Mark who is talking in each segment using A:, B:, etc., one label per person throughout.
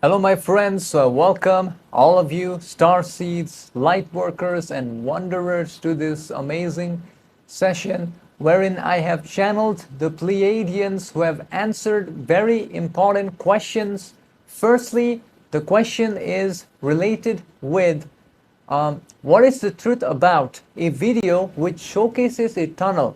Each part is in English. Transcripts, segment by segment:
A: Hello, my friends. Welcome, all of you, star seeds, light workers, and wanderers, to this amazing session wherein I have channeled the Pleiadians who have answered very important questions. Firstly, the question is related with what is the truth about a video which showcases a tunnel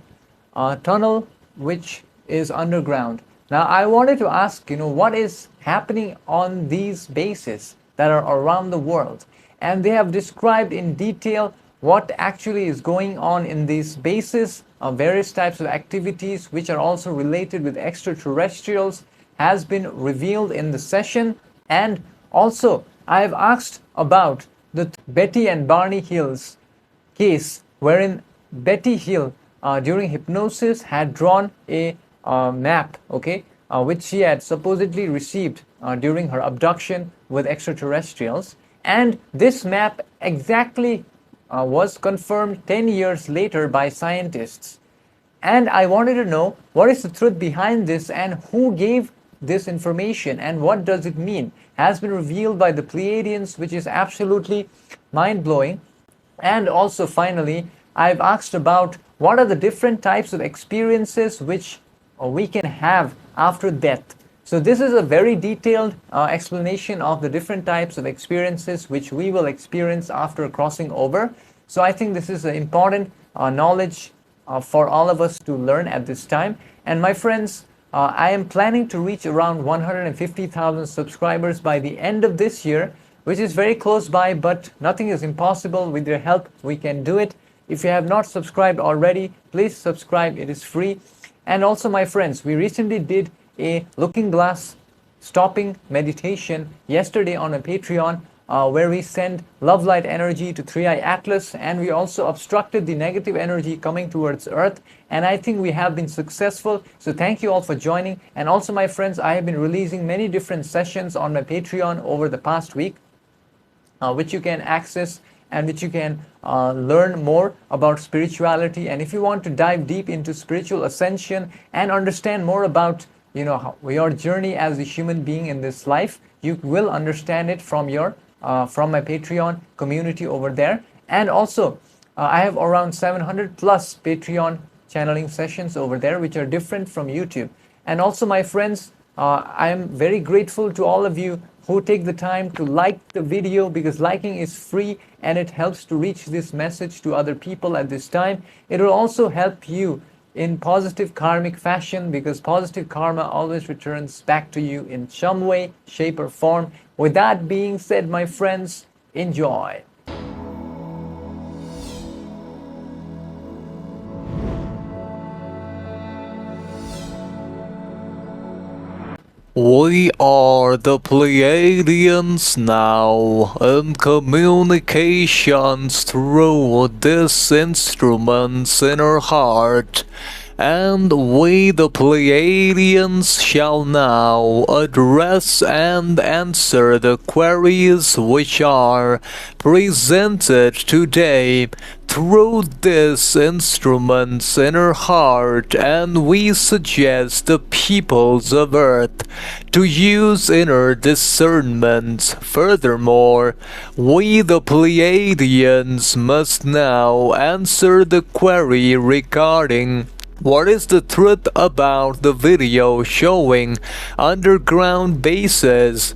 A: which is underground? Now, I wanted to ask, what is happening on these bases that are around the world? And they have described in detail what actually is going on in these bases, various types of activities which are also related with extraterrestrials has been revealed in the session. And also, I have asked about the Betty and Barney Hills case, wherein Betty Hill, during hypnosis, had drawn a map, which she had supposedly received during her abduction with extraterrestrials. And this map exactly was confirmed 10 years later by scientists. And I wanted to know what is the truth behind this and who gave this information and what does it mean. Has been revealed by the Pleiadians, which is absolutely mind-blowing. And also, finally, I've asked about what are the different types of experiences which we can have after death. So this is a very detailed explanation of the different types of experiences which we will experience after crossing over. So I think this is an important knowledge for all of us to learn at this time. And my friends, I am planning to reach around 150,000 subscribers by the end of this year, which is very close by, but nothing is impossible. With your help, we can do it. If you have not subscribed already, please subscribe. It is free. And also, my friends, we recently did a looking glass stopping meditation yesterday on a Patreon, where we send love light energy to 3i Atlas, and we also obstructed the negative energy coming towards Earth. And I think we have been successful. So thank you all for joining. And also, my friends, I have been releasing many different sessions on my Patreon over the past week, which you can access and which you can learn more about spirituality. And if you want to dive deep into spiritual ascension and understand more about your journey as a human being in this life, you will understand it from my Patreon community over there. And also, I have around 700 plus Patreon channeling sessions over there, which are different from YouTube. And also, my friends, I am very grateful to all of you who take the time to like the video, because liking is free and it helps to reach this message to other people at this time. It will also help you in positive karmic fashion, because positive karma always returns back to you in some way, shape, or form. With that being said, my friends, enjoy.
B: We are the Pleiadians now, in communications through these instruments in our heart, and we the Pleiadians shall now address and answer the queries which are presented today through these instruments in our heart, and we suggest the peoples of Earth to use inner discernment. Furthermore, we the Pleiadians must now answer the query regarding what is the truth about the video showing underground bases,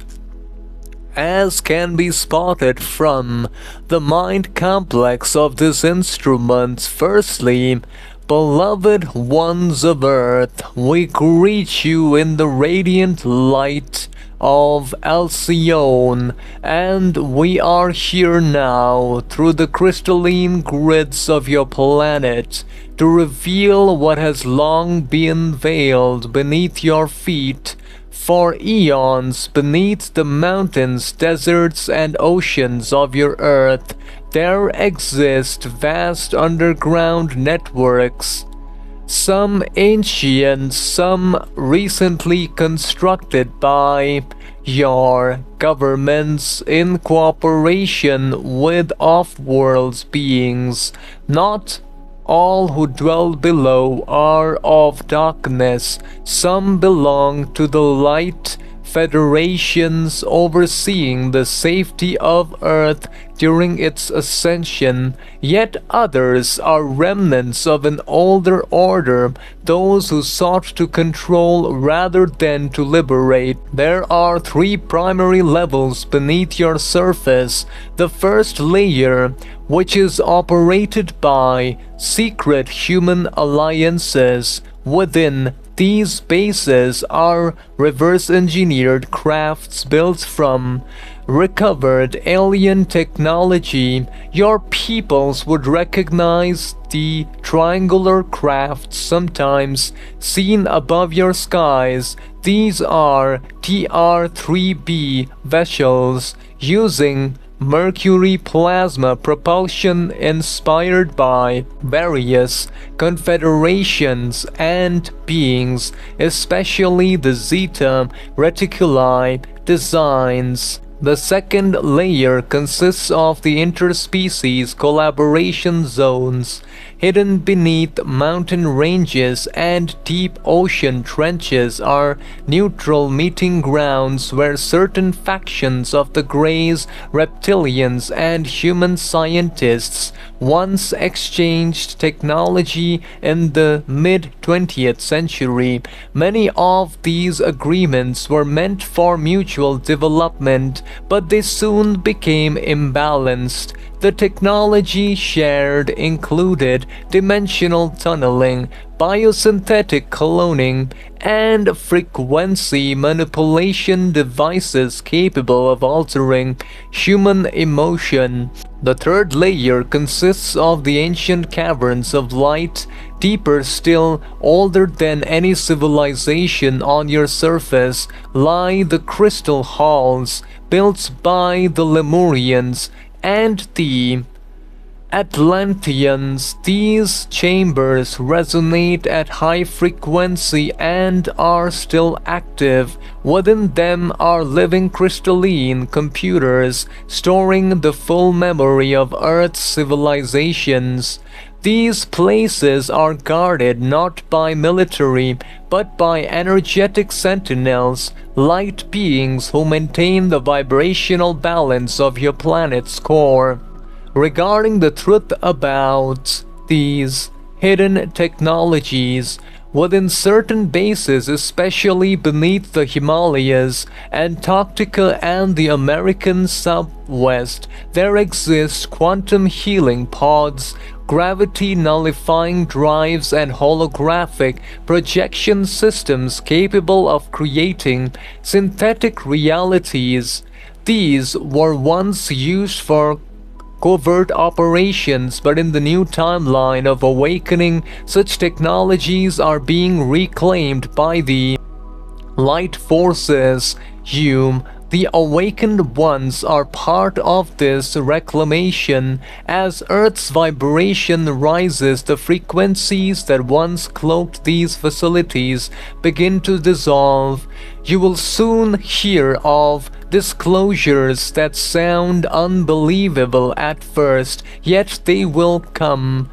B: as can be spotted from the mind complex of these instruments. Firstly, beloved ones of Earth, we greet you in the radiant light of Alcyon, and we are here now through the crystalline grids of your planet to reveal what has long been veiled beneath your feet. For eons, beneath the mountains, deserts, and oceans of your Earth, there exist vast underground networks, some ancient, some recently constructed by your governments in cooperation with off-world beings. Not all who dwell below are of darkness. Some belong to the light federations overseeing the safety of Earth during its ascension, yet others are remnants of an older order, those who sought to control rather than to liberate. There are three primary levels beneath your surface. The first layer, which is operated by secret human alliances. Within these bases are reverse-engineered crafts built from recovered alien technology. Your peoples would recognize the triangular crafts sometimes seen above your skies. These are TR-3B vessels using mercury plasma propulsion inspired by various confederations and beings, especially the Zeta Reticuli designs. The second layer consists of the interspecies collaboration zones, hidden beneath mountain ranges and deep ocean trenches are neutral meeting grounds where certain factions of the Greys, reptilians, and human scientists once exchanged technology in the mid-20th century. Many of these agreements were meant for mutual development, but they soon became imbalanced. The technology shared included dimensional tunneling, biosynthetic cloning, and frequency manipulation devices capable of altering human emotion. The third layer consists of the ancient caverns of light. Deeper still, older than any civilization on your surface, lie the crystal halls built by the Lemurians and the Atlanteans. These chambers resonate at high frequency and are still active. Within them are living crystalline computers storing the full memory of Earth's civilizations. These places are guarded not by military, but by energetic sentinels, light beings who maintain the vibrational balance of your planet's core. Regarding the truth about these hidden technologies, within certain bases, especially beneath the Himalayas, Antarctica, and the American Southwest, there exist quantum healing pods, gravity nullifying drives, and holographic projection systems capable of creating synthetic realities. These were once used for covert operations, but in the new timeline of awakening, such technologies are being reclaimed by the light forces. You, the awakened ones, are part of this reclamation. As Earth's vibration rises, the frequencies that once cloaked these facilities begin to dissolve. You will soon hear of disclosures that sound unbelievable at first, yet they will come.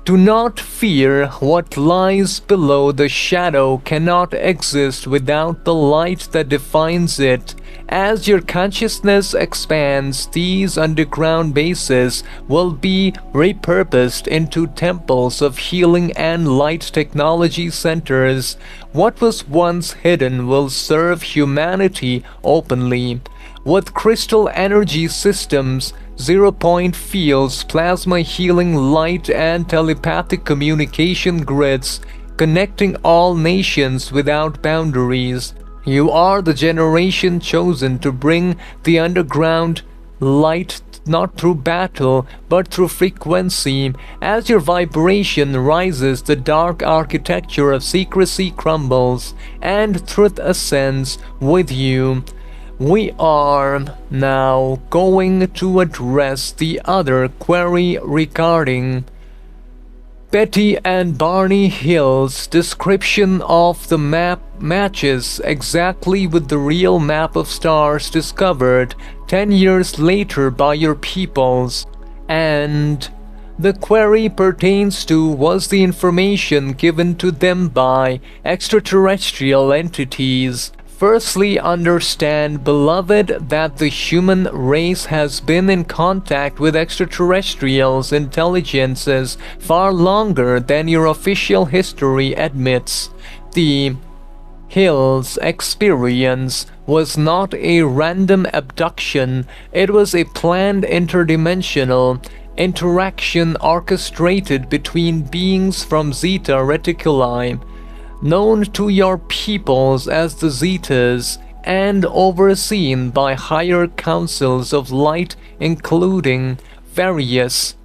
B: Do not fear what lies below. The shadow cannot exist without the light that defines it. As your consciousness expands, these underground bases will be repurposed into temples of healing and light technology centers. What was once hidden will serve humanity openly. With crystal energy systems, zero-point fields, plasma healing light, and telepathic communication grids connecting all nations without boundaries. You are the generation chosen to bring the underground light not through battle, but through frequency. As your vibration rises, the dark architecture of secrecy crumbles, and truth ascends with you. We are now going to address the other query regarding Betty and Barney Hills. Description of the map matches exactly with the real map of stars discovered 10 years later by your peoples. And the query pertains to: was the information given to them by extraterrestrial entities? Firstly, understand, beloved, that the human race has been in contact with extraterrestrials intelligences far longer than your official history admits. The Hill's experience was not a random abduction, it was a planned interdimensional interaction orchestrated between beings from Zeta Reticuli, known to your peoples as the Zetas, and overseen by higher councils of light including various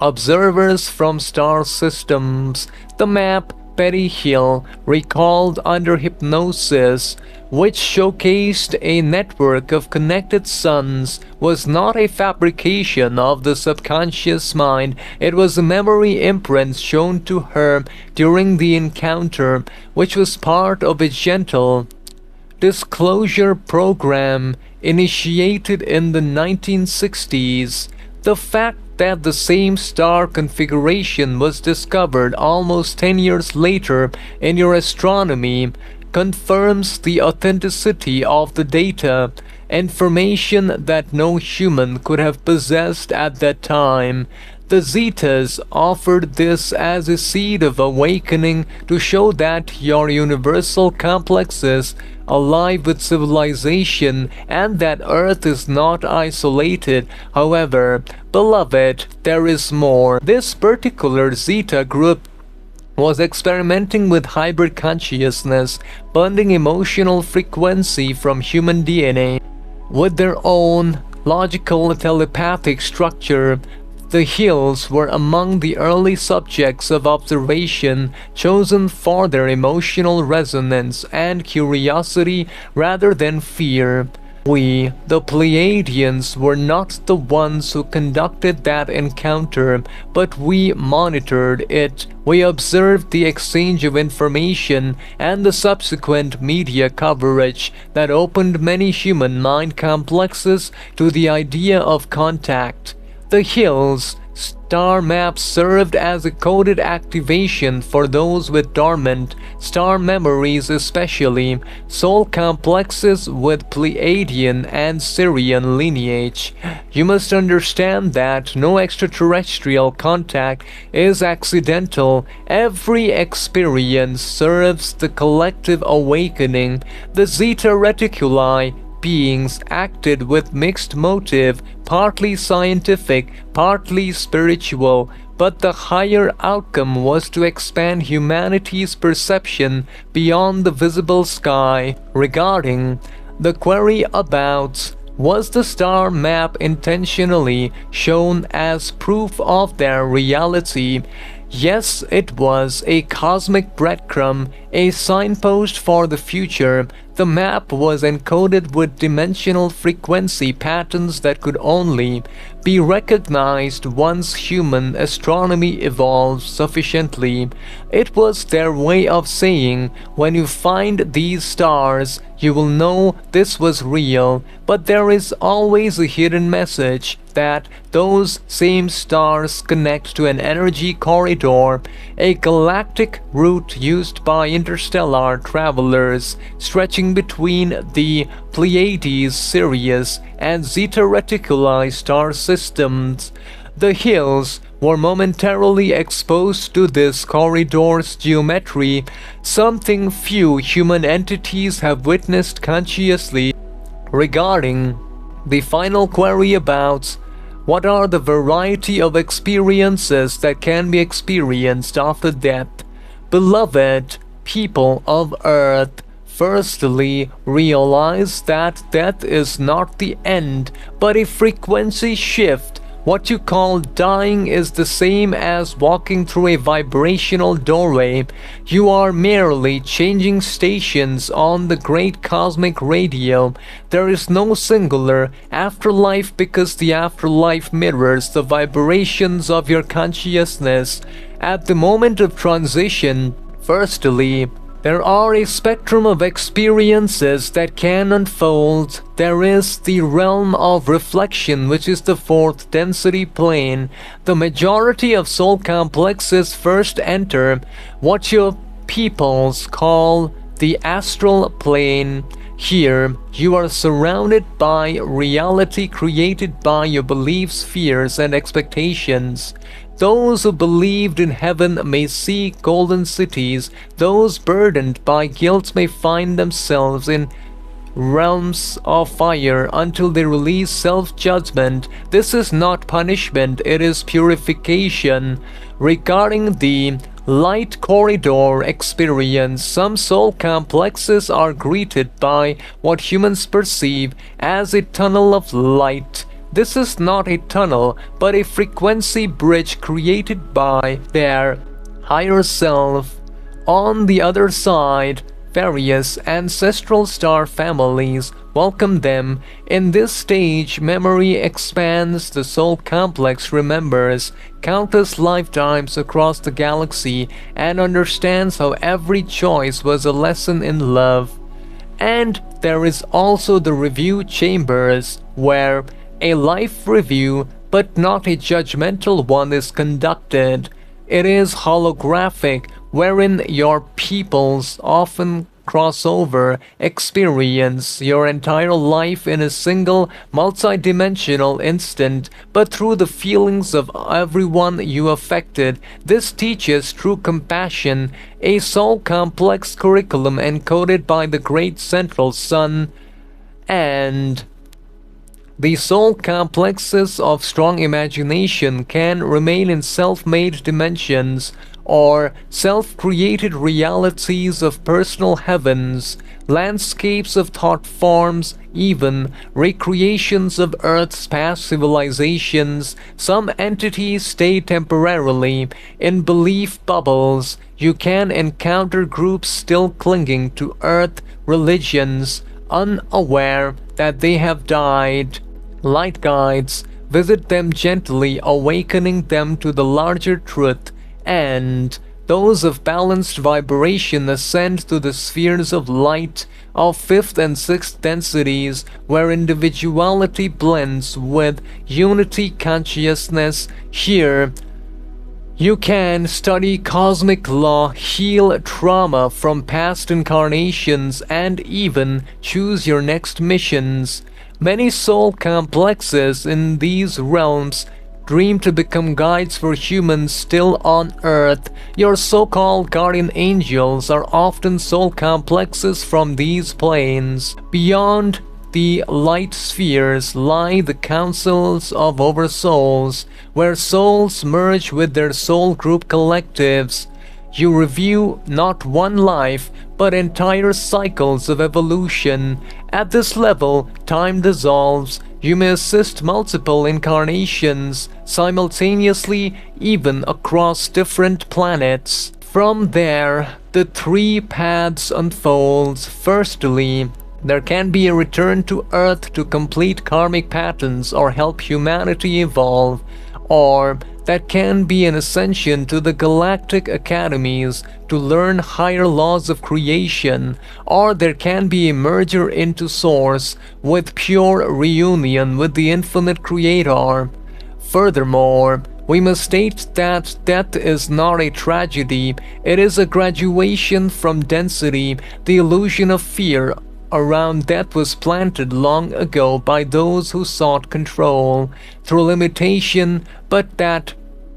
B: observers from star systems. The map Betty Hill recalled under hypnosis, which showcased a network of connected suns, was not a fabrication of the subconscious mind. It was a memory imprint shown to her during the encounter, which was part of a gentle disclosure program initiated in the 1960s. The fact that the same star configuration was discovered almost 10 years later in your astronomy confirms the authenticity of the data, information that no human could have possessed at that time. The Zetas offered this as a seed of awakening to show that your universal complex is alive with civilization and that Earth is not isolated. However, beloved, there is more. This particular Zeta group was experimenting with hybrid consciousness, bonding emotional frequency from human DNA with their own logical telepathic structure. The Hills were among the early subjects of observation chosen for their emotional resonance and curiosity rather than fear. We, the Pleiadians, were not the ones who conducted that encounter, but we monitored it. We observed the exchange of information and the subsequent media coverage that opened many human mind complexes to the idea of contact. The Hills star map served as a coded activation for those with dormant star memories, especially soul complexes with Pleiadian and Syrian lineage. You must understand that no extraterrestrial contact is accidental. Every experience serves the collective awakening. The Zeta Reticuli beings acted with mixed motive, partly scientific, partly spiritual, but the higher outcome was to expand humanity's perception beyond the visible sky. Regarding the query about was the star map intentionally shown as proof of their reality? Yes, it was a cosmic breadcrumb, a signpost for the future. The map was encoded with dimensional frequency patterns that could only be recognized once human astronomy evolved sufficiently. It was their way of saying, when you find these stars, you will know this was real. But there is always a hidden message that those same stars connect to an energy corridor, a galactic route used by interstellar travelers, stretching between the Pleiades, Sirius, and Zeta Reticuli star systems. The Hills were momentarily exposed to this corridor's geometry, something few human entities have witnessed consciously. Regarding the final query about what are the variety of experiences that can be experienced after death? Beloved people of Earth, firstly realize that death is not the end, but a frequency shift. What you call dying is the same as walking through a vibrational doorway. You are merely changing stations on the great cosmic radio. There is no singular afterlife because the afterlife mirrors the vibrations of your consciousness. At the moment of transition, firstly, there are a spectrum of experiences that can unfold. There is the realm of reflection, which is the fourth density plane. The majority of soul complexes first enter what your peoples call the astral plane. Here, you are surrounded by reality created by your beliefs, fears, and expectations. Those who believed in heaven may see golden cities. Those burdened by guilt may find themselves in realms of fire until they release self-judgment. This is not punishment, it is purification. Regarding the light corridor experience, some soul complexes are greeted by what humans perceive as a tunnel of light. This is not a tunnel, but a frequency bridge created by their higher self. On the other side, various ancestral star families welcome them. In this stage, memory expands. The soul complex remembers countless lifetimes across the galaxy and understands how every choice was a lesson in love. And there is also the review chambers, where a life review, but not a judgmental one, is conducted. It is holographic, wherein your peoples often crossover experience your entire life in a single multi-dimensional instant, but through the feelings of everyone you affected. This teaches true compassion, a soul complex curriculum encoded by the great central sun. And the soul complexes of strong imagination can remain in self-made dimensions or self-created realities of personal heavens, landscapes of thought forms, even recreations of Earth's past civilizations. Some entities stay temporarily in belief bubbles. You can encounter groups still clinging to Earth religions, unaware that they have died. Light guides visit them gently, awakening them to the larger truth, and those of balanced vibration ascend to the spheres of light of fifth and sixth densities, where individuality blends with unity consciousness. Here, you can study cosmic law, heal trauma from past incarnations, and even choose your next missions. Many soul complexes in these realms dream to become guides for humans still on Earth. Your so-called guardian angels are often soul complexes from these planes. Beyond the light spheres lie the councils of oversouls, where souls merge with their soul group collectives. You review not one life, but entire cycles of evolution. At this level, time dissolves. You may assist multiple incarnations simultaneously, even across different planets. From there, the three paths unfolds. Firstly, there can be a return to Earth to complete karmic patterns or help humanity evolve, or that can be an ascension to the galactic academies to learn higher laws of creation, or there can be a merger into Source with pure reunion with the infinite Creator. Furthermore, we must state that death is not a tragedy, it is a graduation from density. The illusion of fear around death was planted long ago by those who sought control through limitation, but that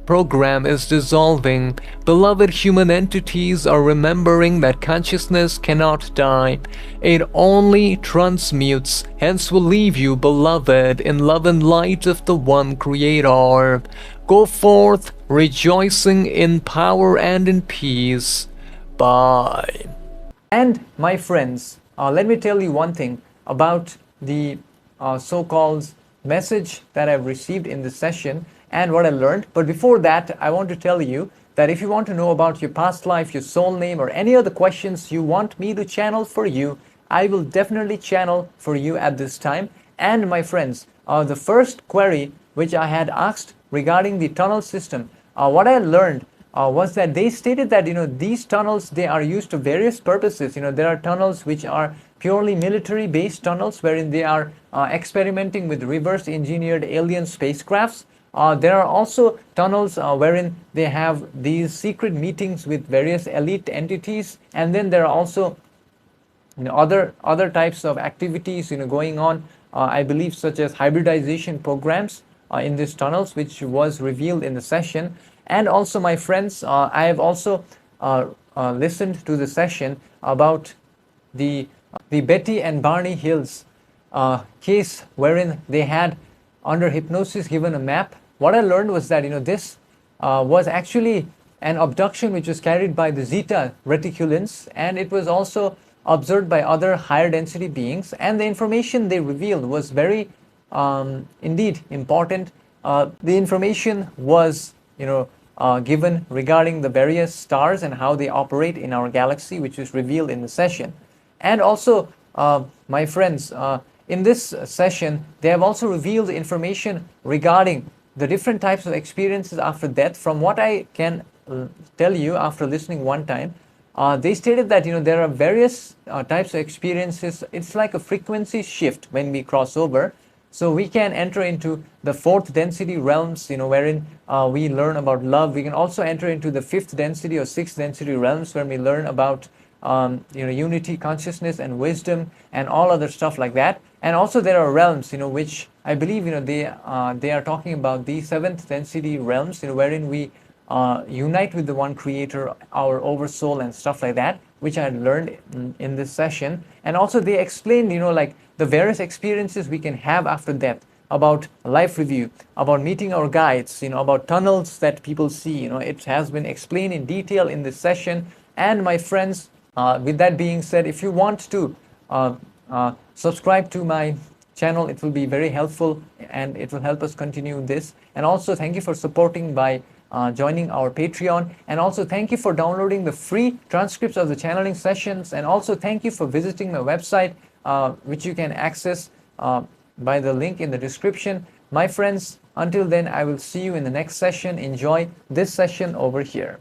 B: program is dissolving. Beloved human entities are remembering that consciousness cannot die. It only transmutes. Hence will leave you, beloved, in love and light of the one Creator. Go forth, rejoicing in power and in peace. Bye.
A: And my friends, let me tell you one thing about the so-called message that I've received in this session and what I learned. But before that, I want to tell you that if you want to know about your past life, your soul name, or any other questions you want me to channel for you, I will definitely channel for you at this time. And my friends, the first query which I had asked regarding the tunnel system, what I learned was that they stated that these tunnels, they are used to various purposes. There are tunnels which are purely military based tunnels wherein they are experimenting with reverse engineered alien spacecrafts. There are also tunnels wherein they have these secret meetings with various elite entities, and then there are also other types of activities going on, I believe, such as hybridization programs in these tunnels, which was revealed in the session. And also, my friends, I have also listened to the session about the Betty and Barney Hills case, wherein they had, under hypnosis, given a map. What I learned was that this was actually an abduction which was carried by the Zeta reticulans, and it was also observed by other higher density beings. And the information they revealed was very indeed important. The information was given regarding the various stars and how they operate in our galaxy, which was revealed in the session. And also, my friends, in this session, they have also revealed information regarding the different types of experiences after death. From what I can tell you after listening one time, they stated that there are various types of experiences. It's like a frequency shift when we cross over. So we can enter into the fourth density realms, wherein we learn about love. We can also enter into the fifth density or sixth density realms, where we learn about unity, consciousness, and wisdom, and all other stuff like that. And also there are realms, which I believe they are talking about the seventh density realms, wherein we unite with the one creator, our oversoul, and stuff like that, which I learned in this session. And also they explained like the various experiences we can have after death, about life review, about meeting our guides, about tunnels that people see. It has been explained in detail in this session. And my friends, with that being said, if you want to subscribe to my channel, it will be very helpful and it will help us continue this. And also thank you for supporting by joining our Patreon, and also thank you for downloading the free transcripts of the channeling sessions, and also thank you for visiting my website, which you can access by the link in the description. My friends, until then, I will see you in the next session. Enjoy this session over here.